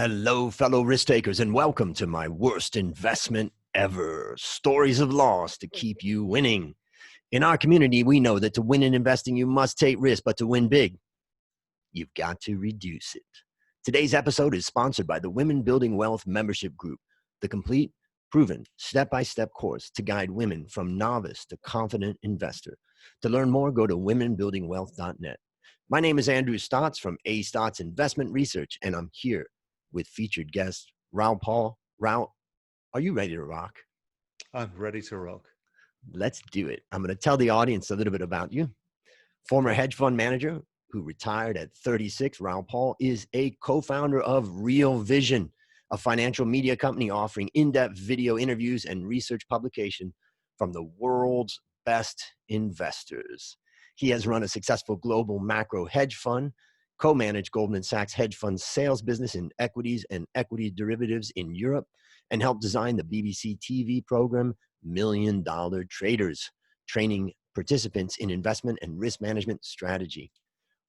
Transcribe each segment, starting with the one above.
Hello, fellow risk takers, and welcome to my worst investment ever. Stories of loss to keep you winning. In our community, we know that to win in investing, you must take risk, but to win big, you've got to reduce it. Today's episode is sponsored by the Women Building Wealth Membership Group, the complete, proven, step-by-step course to guide women from novice to confident investor. To learn more, go to womenbuildingwealth.net. My name is Andrew Stotts from A. Stotts Investment Research, and I'm here with featured guest Raoul Pal. Raoul, are you ready to rock? I'm ready to rock. Let's do it. I'm going to tell the audience a little bit about you. Former hedge fund manager who retired at 36, Raoul Pal is a co-founder of Real Vision, a financial media company offering in-depth video interviews and research publication from the world's best investors. He has run a successful global macro hedge fund, co-managed Goldman Sachs hedge fund sales business in equities and equity derivatives in Europe, and helped design the BBC TV program $1 Million Traders, training participants in investment and risk management strategy.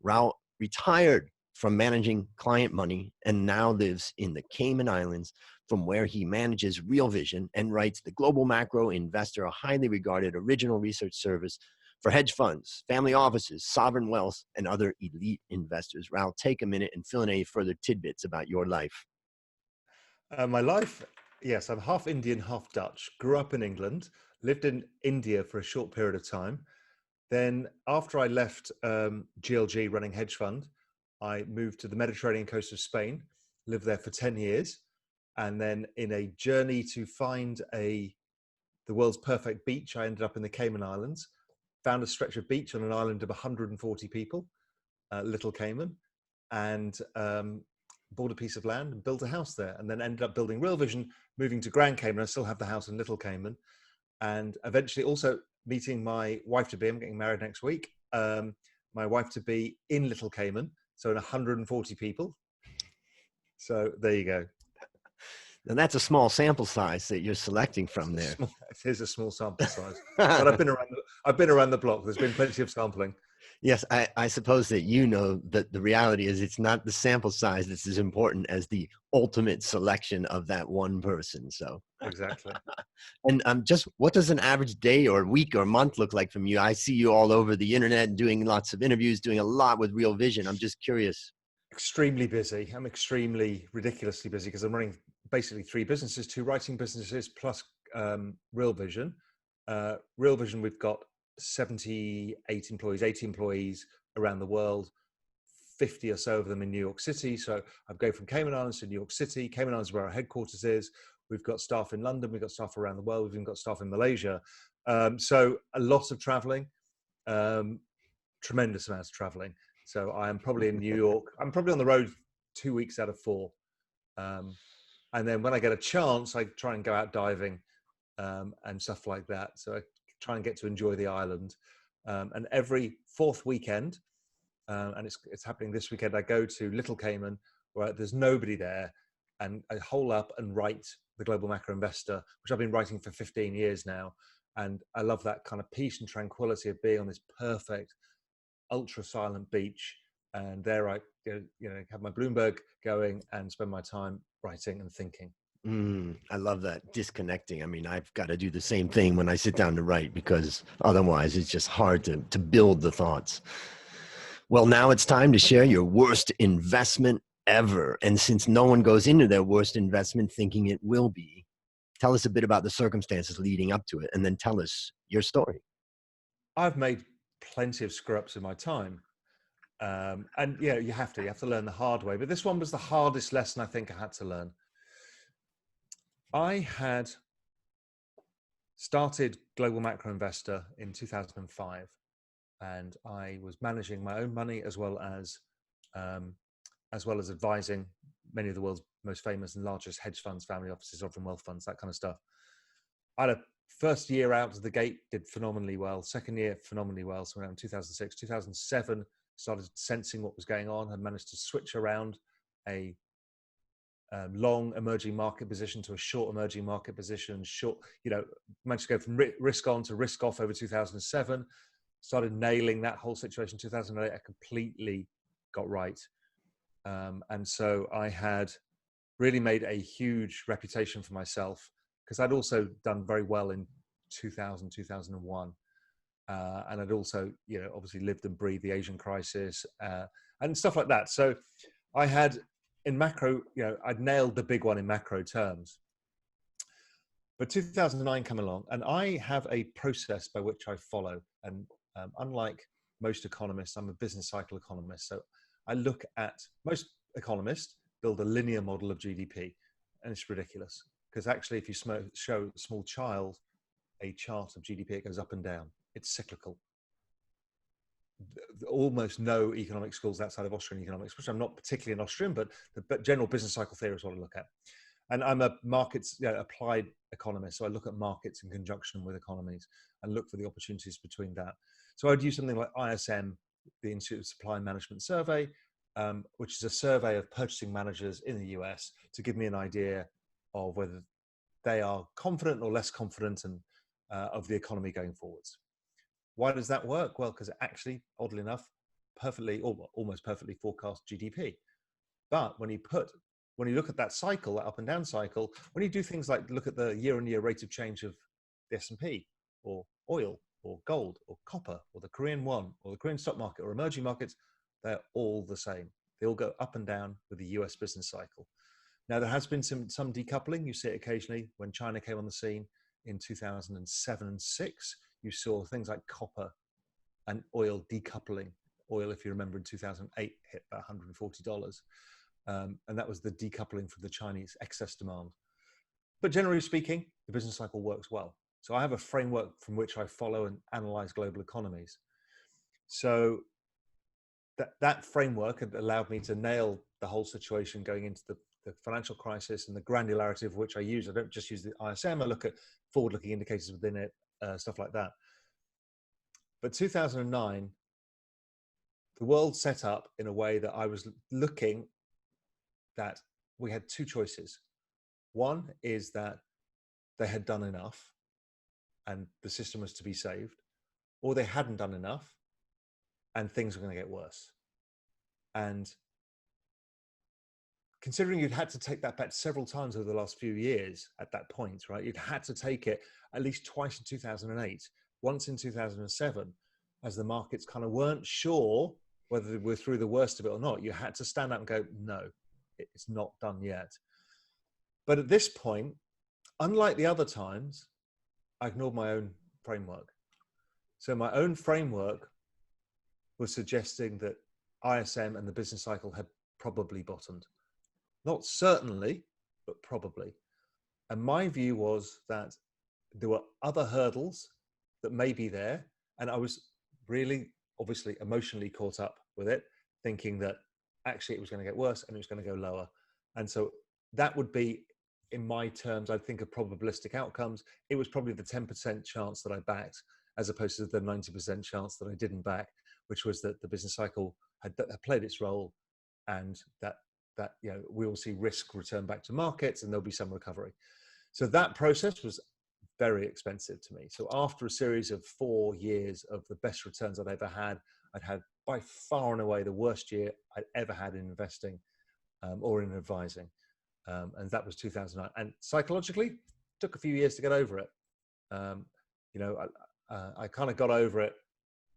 Raoul retired from managing client money and now lives in the Cayman Islands, from where he manages Real Vision and writes the Global Macro Investor, a highly regarded original research service for hedge funds, family offices, sovereign wealth, and other elite investors. Raoul, take a minute and fill in any further tidbits about your life. My life, yes, I'm half Indian, half Dutch. Grew up in England, lived in India for a short period of time. Then after I left GLG running hedge fund, I moved to the Mediterranean coast of Spain, lived there for 10 years. And then in a journey to find the world's perfect beach, I ended up in the Cayman Islands, found a stretch of beach on an island of 140 people, Little Cayman, and bought a piece of land and built a house there, and then ended up building Real Vision, moving to Grand Cayman. I still have the house in Little Cayman, and eventually also meeting my wife-to-be. I'm getting married next week. My wife-to-be in Little Cayman, so in 140 people. So there you go. Now that's a small sample size that you're selecting from there. It is a small sample size, but I've been around the block. There's been plenty of sampling. Yes, I suppose that you know that the reality is it's not the sample size that's as important as the ultimate selection of that one person. So exactly. And just what does an average day or week or month look like from you? I see you all over the internet doing lots of interviews, doing a lot with Real Vision. I'm just curious. Extremely busy. I'm extremely ridiculously busy because I'm running basically 3 businesses, 2 writing businesses plus Real Vision. Real Vision, we've got 78 employees, 80 employees around the world, 50 or so of them in New York City. So I'm going from Cayman Islands to New York City. Cayman Islands is where our headquarters is. We've got staff in London. We've got staff around the world. We've even got staff in Malaysia. So a lot of traveling, tremendous amounts of traveling. So I am probably in New York. I'm probably on the road 2 weeks out of 4. And then when I get a chance, I try and go out diving and stuff like that. So I try and get to enjoy the island. And every 4th weekend, and it's happening this weekend, I go to Little Cayman where there's nobody there, and I hole up and write the Global Macro Investor, which I've been writing for 15 years now. And I love that kind of peace and tranquility of being on this perfect, ultra silent beach. And there I have my Bloomberg going and spend my time writing and thinking. I love that, disconnecting. I mean, I've got to do the same thing when I sit down to write, because otherwise it's just hard to build the thoughts. Well, now it's time to share your worst investment ever. And since no one goes into their worst investment thinking it will be, tell us a bit about the circumstances leading up to it, and then tell us your story. I've made plenty of screw-ups in my time. And yeah, you have to learn the hard way. But this one was the hardest lesson I think I had to learn. I had started Global Macro Investor in 2005, and I was managing my own money as well as advising many of the world's most famous and largest hedge funds, family offices, sovereign wealth funds, that kind of stuff. I had a first year out of the gate, did phenomenally well. Second year, phenomenally well. So around 2006, 2007, started sensing what was going on. Had managed to switch around a long emerging market position to a short emerging market position. Managed to go from risk on to risk off over 2007. Started nailing that whole situation. 2008, I completely got right. And so I had really made a huge reputation for myself because I'd also done very well in 2000, 2001. And I'd also, obviously lived and breathed the Asian crisis and stuff like that. So I had in macro, I'd nailed the big one in macro terms. But 2009 came along, and I have a process by which I follow. And unlike most economists, I'm a business cycle economist. So I look at, most economists build a linear model of GDP, and it's ridiculous. Because actually, if you show a small child a chart of GDP, it goes up and down. It's cyclical. Almost no economic schools outside of Austrian economics, which I'm not particularly an Austrian, but general business cycle theory is what I look at. And I'm a markets applied economist, so I look at markets in conjunction with economies and look for the opportunities between that. So I'd use something like ISM, the Institute of Supply and Management Survey, which is a survey of purchasing managers in the US to give me an idea of whether they are confident or less confident and of the economy going forwards. Why does that work? Well, because it actually, oddly enough, perfectly or almost perfectly forecasts GDP. But when you look at that cycle, that up and down cycle, when you do things like look at the year-on-year rate of change of the S&P or oil or gold or copper or the Korean won or the Korean stock market or emerging markets, they're all the same. They all go up and down with the US business cycle. Now, there has been some decoupling. You see it occasionally when China came on the scene in 2007 and 6. You saw things like copper and oil decoupling. Oil, if you remember, in 2008 hit about $140. And that was the decoupling from the Chinese excess demand. But generally speaking, the business cycle works well. So I have a framework from which I follow and analyze global economies. So that framework had allowed me to nail the whole situation going into the financial crisis and the granularity of which I use. I don't just use the ISM, I look at forward-looking indicators within it, stuff like that. But 2009, the world set up in a way that I was looking that we had two choices. One is that they had done enough and the system was to be saved, or they hadn't done enough and things were going to get worse. And considering you'd had to take that bet several times over the last few years at that point, right? You'd had to take it at least twice in 2008, once in 2007, as the markets kind of weren't sure whether we're through the worst of it or not. You had to stand up and go, no, it's not done yet. But at this point, unlike the other times, I ignored my own framework. So my own framework was suggesting that ISM and the business cycle had probably bottomed. Not certainly, but probably. And my view was that there were other hurdles that may be there. And I was really, obviously, emotionally caught up with it, thinking that actually it was going to get worse and it was going to go lower. And so that would be, in my terms, I think of probabilistic outcomes. It was probably the 10% chance that I backed, as opposed to the 90% chance that I didn't back, which was that the business cycle had played its role and that we will see risk return back to markets and there'll be some recovery. So that process was very expensive to me. So after a series of 4 years of the best returns I'd ever had, I'd had by far and away the worst year I'd ever had in investing or in advising. And that was 2009. And psychologically, it took a few years to get over it. I kind of got over it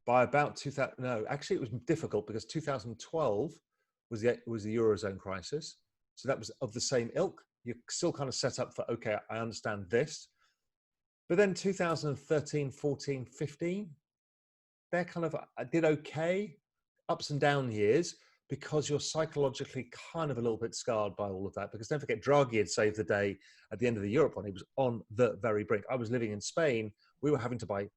by about 2000. No, actually it was difficult because 2012 was the Eurozone crisis. So that was of the same ilk. You're still kind of set up for, okay, I understand this. But then 2013, 14, 15, they're kind of, I did okay, ups and down years, because you're psychologically kind of a little bit scarred by all of that. Because don't forget, Draghi had saved the day at the end of the Europe one. He was on the very brink. I was living in Spain. We were having to buy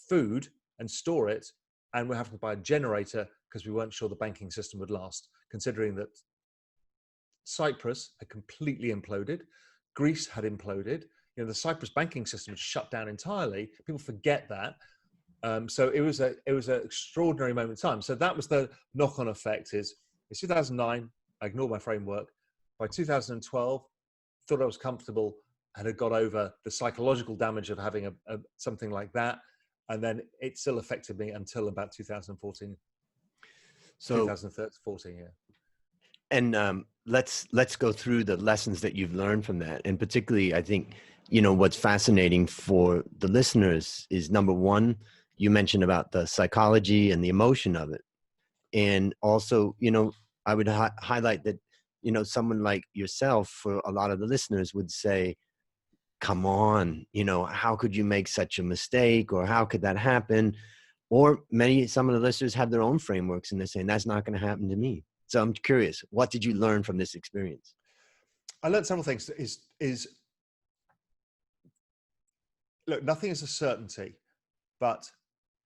food and store it, and we're having to buy a generator because we weren't sure the banking system would last, considering that Cyprus had completely imploded. Greece had imploded. The Cyprus banking system had shut down entirely. People forget that. So it was an extraordinary moment in time. So that was the knock-on effect. It's 2009. I ignored my framework. By 2012, thought I was comfortable and had got over the psychological damage of having something like that. And then it still affected me until about 2014. So 2014, yeah. And let's go through the lessons that you've learned from that. And particularly, I think, you know, what's fascinating for the listeners is, number one, you mentioned about the psychology and the emotion of it. And also, you know, I would highlight that, you know, someone like yourself, for a lot of the listeners, would say, come on, you know, how could you make such a mistake, or how could that happen? Or some of the listeners have their own frameworks and they're saying that's not going to happen to me. So I'm curious, what did you learn from this experience? I learned several things. Look, nothing is a certainty, but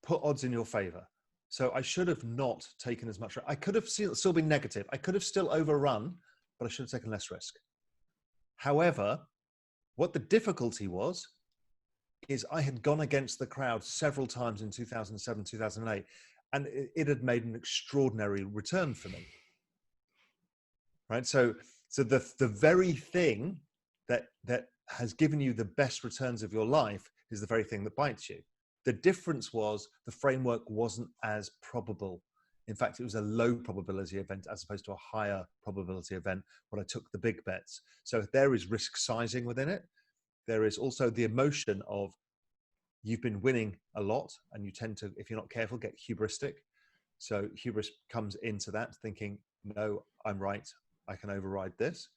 put odds in your favor. So I should have not taken as much. I could have still been negative. I could have still overrun, but I should have taken less risk. However, what the difficulty was is I had gone against the crowd several times in 2007, 2008, and it had made an extraordinary return for me. Right. So the very thing that has given you the best returns of your life is the very thing that bites you. The difference was the framework wasn't as probable. In fact, it was a low probability event as opposed to a higher probability event when I took the big bets. So there is risk sizing within it. There is also the emotion of you've been winning a lot, and you tend to, if you're not careful, get hubristic. So hubris comes into that, thinking, no, I'm right, I can override this.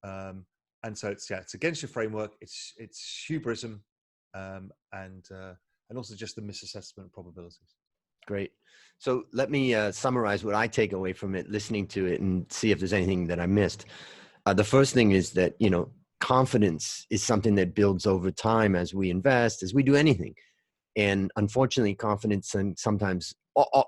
And so it's against your framework. It's hubrism, and also just the misassessment of probabilities. Great. So let me summarize what I take away from it, listening to it, and see if there's anything that I missed. The first thing is that, you know, confidence is something that builds over time as we invest, as we do anything. And unfortunately, confidence and sometimes,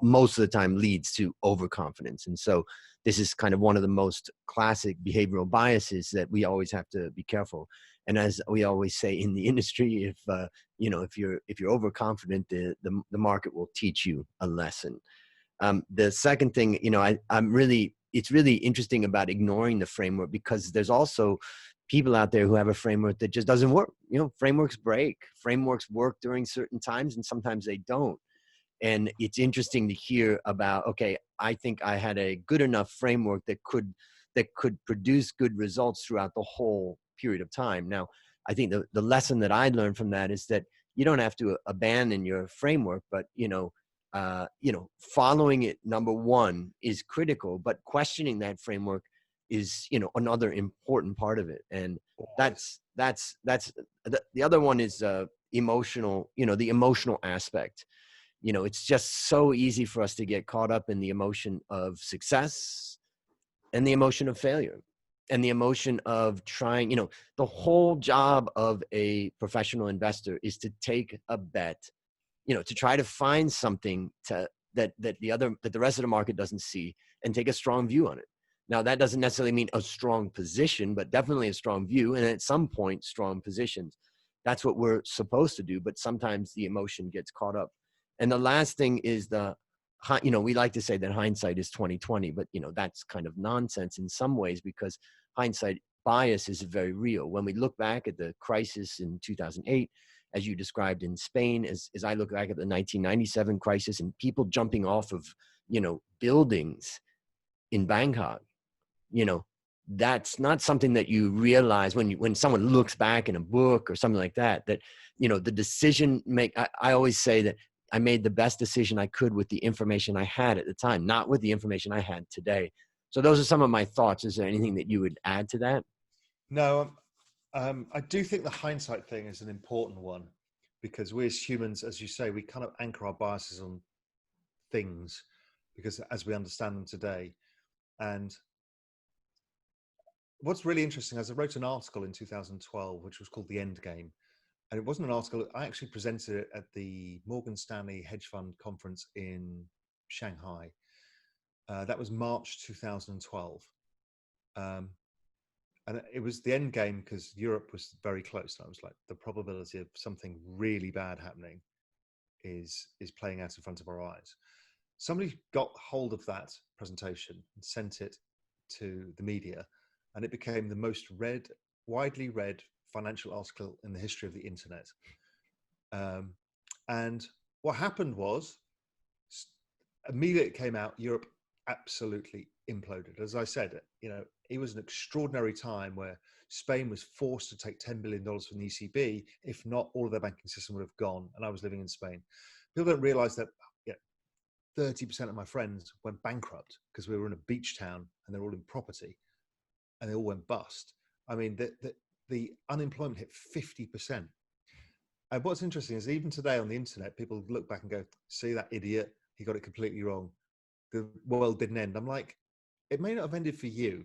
most of the time, leads to overconfidence. And so this is kind of one of the most classic behavioral biases that we always have to be careful. And as we always say in the industry, if you're overconfident, the market will teach you a lesson. The second thing, you know, it's really interesting about ignoring the framework, because there's also people out there who have a framework that just doesn't work. You know, frameworks break. Frameworks work during certain times, and sometimes they don't. And it's interesting to hear about, okay, I think I had a good enough framework that could produce good results throughout the whole period of time. Now, I think the lesson that I learned from that is that you don't have to abandon your framework, but following it, number one, is critical, but questioning that framework is, you know, another important part of it. And that's the other one is emotional, you know, the emotional aspect. You know, it's just so easy for us to get caught up in the emotion of success and the emotion of failure and the emotion of trying. You know, the whole job of a professional investor is to take a bet, you know, to try to find something that the rest of the market doesn't see, and take a strong view on it. Now, that doesn't necessarily mean a strong position, but definitely a strong view, and at some point, strong positions. That's what we're supposed to do, but sometimes the emotion gets caught up. And the last thing is we like to say that hindsight is 20/20, but, you know, that's kind of nonsense in some ways, because hindsight bias is very real. When we look back at the crisis in 2008, as you described in Spain, as I look back at the 1997 crisis and people jumping off of, you know, buildings in Bangkok, you know, that's not something that you realize when someone looks back in a book or something like that, you know, the decision I always say that I made the best decision I could with the information I had at the time, not with the information I had today. So those are some of my thoughts. Is there anything that you would add to that? No, I do think the hindsight thing is an important one, because we as humans, as you say, we kind of anchor our biases on things because as we understand them today. And what's really interesting is I wrote an article in 2012, which was called The End Game. And it wasn't an article, I actually presented it at the Morgan Stanley Hedge Fund Conference in Shanghai. That was March 2012. And it was the end game because Europe was very close. And I was like, the probability of something really bad happening is playing out in front of our eyes. Somebody got hold of that presentation and sent it to the media, and it became the most widely read financial article in the history of the internet. And what happened was, immediately it came out, Europe absolutely imploded. As I said, it was an extraordinary time where Spain was forced to take $10 billion from the ECB. If not, all of their banking system would have gone. And I was living in Spain. People don't realize that 30% of my friends went bankrupt because we were in a beach town and they're all in property and they all went bust. I mean, the unemployment hit 50%. And what's interesting is even today on the internet, people look back and go, see that idiot, he got it completely wrong. The world didn't end. I'm like, it may not have ended for you,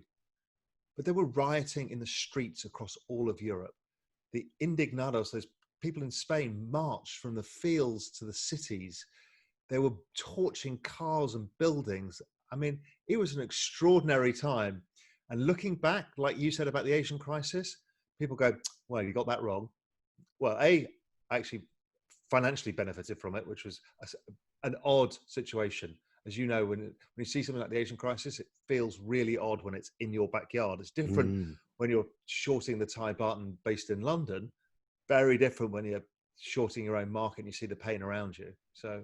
but they were rioting in the streets across all of Europe. The indignados, those people in Spain, marched from the fields to the cities. They were torching cars and buildings. I mean, it was an extraordinary time. And looking back, like you said about the Asian crisis, people go, well, you got that wrong. Well, I actually financially benefited from it, which was an odd situation. As you know, when you see something like the Asian crisis, it feels really odd when it's in your backyard. It's different when you're shorting the Thai baht and based in London. Very different when you're shorting your own market and you see the pain around you. So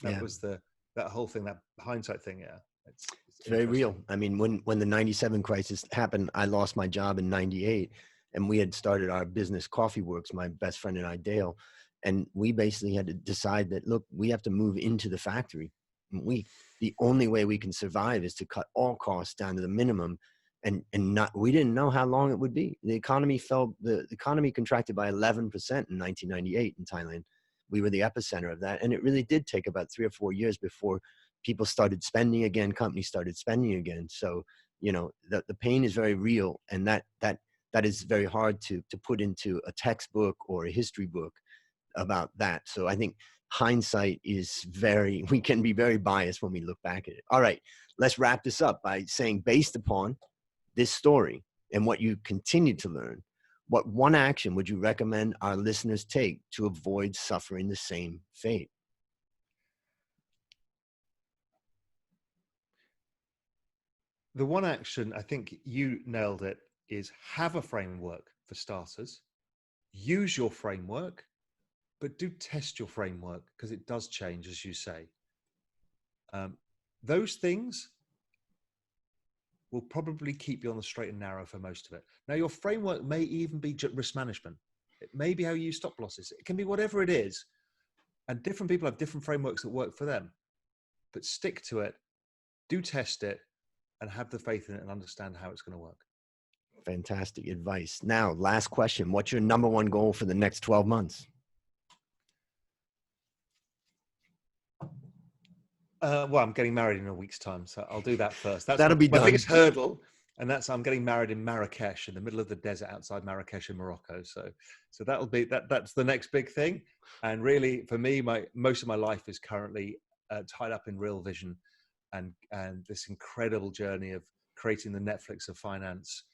that was that whole thing, that hindsight thing. Yeah, it's very real. I mean, when the 97 crisis happened, I lost my job in 98, and we had started our business Coffee Works, my best friend and I, Dale, and we basically had to decide that, look, we have to move into the factory. The only way we can survive is to cut all costs down to the minimum, and we didn't know how long it would be. The economy the economy contracted by 11% in 1998 in Thailand. We were the epicenter of that, and it really did take about 3 or 4 years before people started spending again, companies started spending again. So the pain is very real, and that is very hard to put into a textbook or a history book about that. So I think hindsight is we can be very biased when we look back at it. All right, let's wrap this up by saying, based upon this story and what you continue to learn, what one action would you recommend our listeners take to avoid suffering the same fate? The one action, I think you nailed it, is have a framework for starters. Use your framework, but do test your framework because it does change, as you say. Those things will probably keep you on the straight and narrow for most of it. Now, your framework may even be risk management. It may be how you use stop losses. It can be whatever it is. And different people have different frameworks that work for them. But stick to it, do test it, and have the faith in it and understand how it's going to work. Fantastic advice. Now, last question. What's your number one goal for the next 12 months? Well, I'm getting married in a week's time, so I'll do that first. That'll be my done. biggest hurdle, and I'm getting married in Marrakesh, in the middle of the desert outside Marrakesh in Morocco. So that'll be that's the next big thing. And really, for me, most of my life is currently tied up in Real Vision, and this incredible journey of creating the Netflix of finance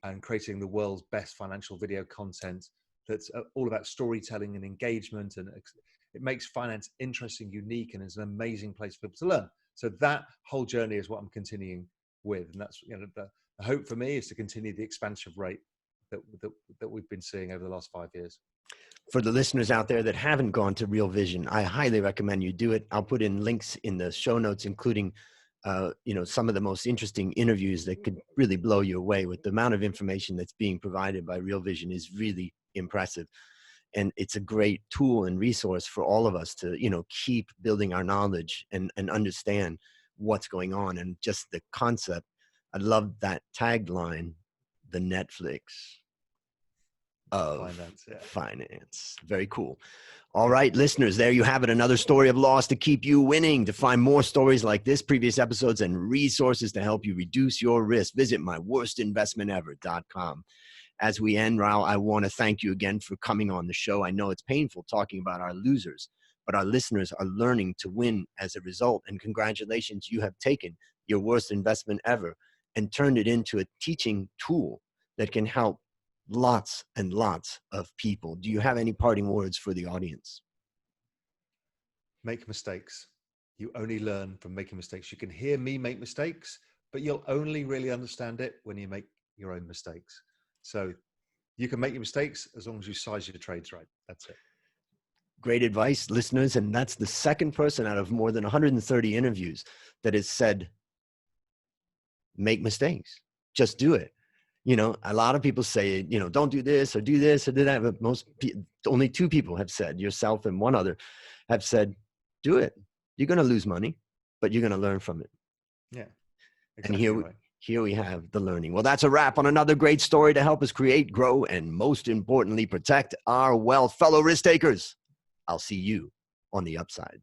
and creating the world's best financial video content that's all about storytelling and engagement, and it makes finance interesting, unique, and is an amazing place for people to learn. So that whole journey is what I'm continuing with, and that's the hope for me is to continue the expansion rate that we've been seeing over the last 5 years. For the listeners out there that haven't gone to Real Vision, I highly recommend you do it. I'll put in links in the show notes, including some of the most interesting interviews that could really blow you away. With the amount of information that's being provided by Real Vision is really impressive. And it's a great tool and resource for all of us to, keep building our knowledge and understand what's going on. And just the concept, I love that tagline, the Netflix of finance. Very cool. All right, listeners, there you have it. Another story of loss to keep you winning. To find more stories like this, previous episodes, and resources to help you reduce your risk, visit myworstinvestmentever.com. As we end, Raoul, I want to thank you again for coming on the show. I know it's painful talking about our losers, but our listeners are learning to win as a result. And congratulations, you have taken your worst investment ever and turned it into a teaching tool that can help lots and lots of people. Do you have any parting words for the audience? Make mistakes. You only learn from making mistakes. You can hear me make mistakes, but you'll only really understand it when you make your own mistakes. So you can make your mistakes as long as you size your trades right. That's it. Great advice, listeners. And that's the second person out of more than 130 interviews that has said make mistakes. Just do it. A lot of people say, don't do this or do that. But only 2 people have said, yourself and one other, have said, do it. You're going to lose money, but you're going to learn from it. Yeah, exactly. And here we have the learning. Well, that's a wrap on another great story to help us create, grow, and most importantly, protect our wealth. Fellow risk takers, I'll see you on the upside.